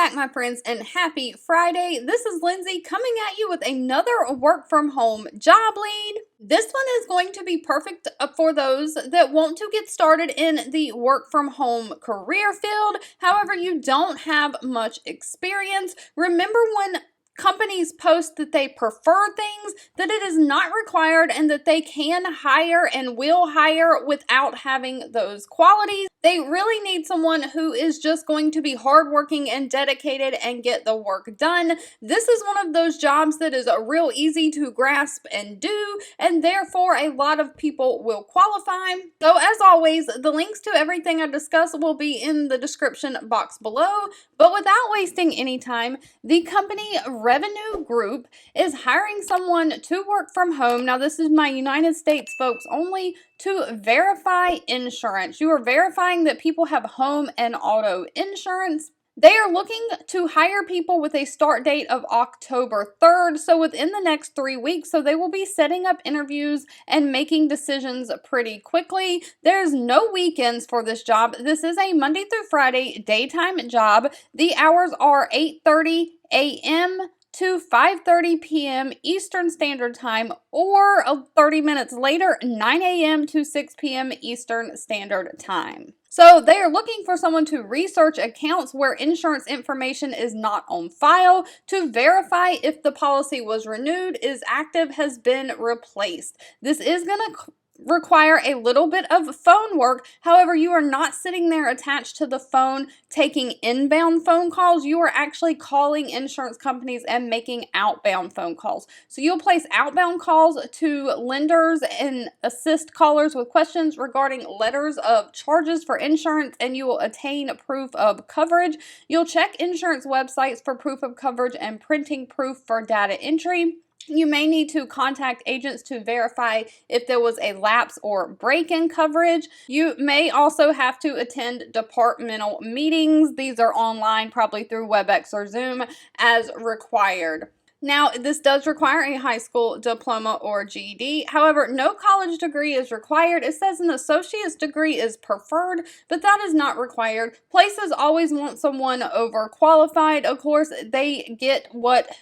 back, my friends, and happy Friday. This is Lindsay coming at you with another work from home job lead. This one is going to be perfect for those that want to get started in the work from home career field. However, you don't have much experience. Remember when companies post that they prefer things, that it is not required and that they can hire and will hire without having those qualities. They really need someone who is just going to be hardworking and dedicated and get the work done. This is one of those jobs that is real easy to grasp and do, and therefore a lot of people will qualify. So as always, the links to everything I discuss will be in the description box below. But without wasting any time, the company Revenue Group is hiring someone to work from home. Now this is my United States folks only, to verify insurance. You are verifying that people have home and auto insurance. They are looking to hire people with a start date of October 3rd, so within the next 3 weeks. So they will be setting up interviews and making decisions pretty quickly. There's no weekends for this job. This is a Monday through Friday daytime job. The hours are 8:30 a.m. to 5:30 p.m. Eastern Standard Time, or 30 minutes later, 9 a.m. to 6 p.m. Eastern Standard Time. So they are looking for someone to research accounts where insurance information is not on file, to verify if the policy was renewed, is active, has been replaced. This is going to require a little bit of phone work. However, you are not sitting there attached to the phone taking inbound phone calls. You are actually calling insurance companies and making outbound phone calls. So you'll place outbound calls to lenders and assist callers with questions regarding letters of charges for insurance, and you will attain proof of coverage. You'll check insurance websites for proof of coverage and printing proof for data entry. You may need to contact agents to verify if there was a lapse or break in coverage. You may also have to attend departmental meetings. These are online, probably through WebEx or Zoom, as required. Now, this does require a high school diploma or GED. However, no college degree is required. It says an associate's degree is preferred, but that is not required. Places always want someone overqualified. Of course, they get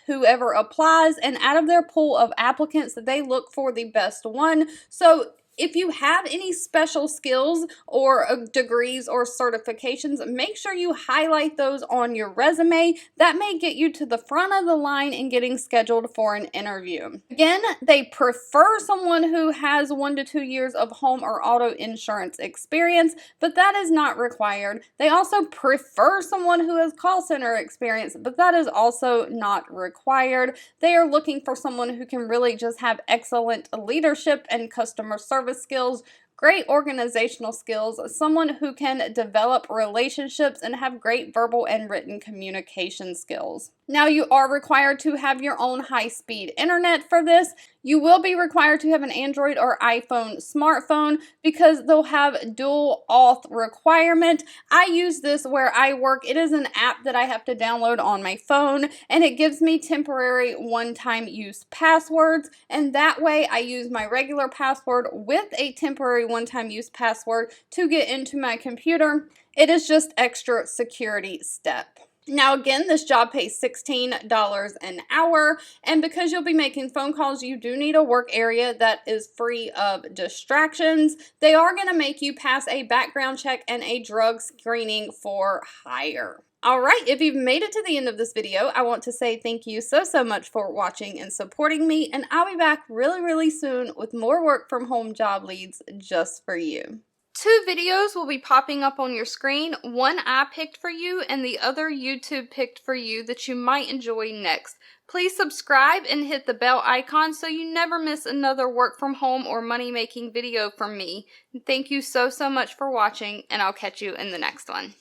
whoever applies, and out of their pool of applicants, they look for the best one. So if you have any special skills or degrees or certifications, make sure you highlight those on your resume. That may get you to the front of the line in getting scheduled for an interview. Again, they prefer someone who has 1 to 2 years of home or auto insurance experience, but that is not required. They also prefer someone who has call center experience, but that is also not required. They are looking for someone who can really just have excellent leadership and customer service skills, great organizational skills, someone who can develop relationships and have great verbal and written communication skills. Now, you are required to have your own high-speed internet for this. You will be required to have an Android or iPhone smartphone because they'll have dual auth requirement. I use this where I work. It is an app that I have to download on my phone, and it gives me temporary one-time use passwords, and that way I use my regular password with a temporary one-time use password to get into my computer. It is just extra security step. Now again, this job pays $16 an hour, and because you'll be making phone calls, you do need a work area that is free of distractions. They are going to make you pass a background check and a drug screening for hire. Alright, if you've made it to the end of this video, I want to say thank you so much for watching and supporting me, and I'll be back really soon with more work from home job leads just for you. 2 videos will be popping up on your screen. One I picked for you and the other YouTube picked for you that you might enjoy next. Please subscribe and hit the bell icon so you never miss another work from home or money making video from me. Thank you so much for watching, and I'll catch you in the next one.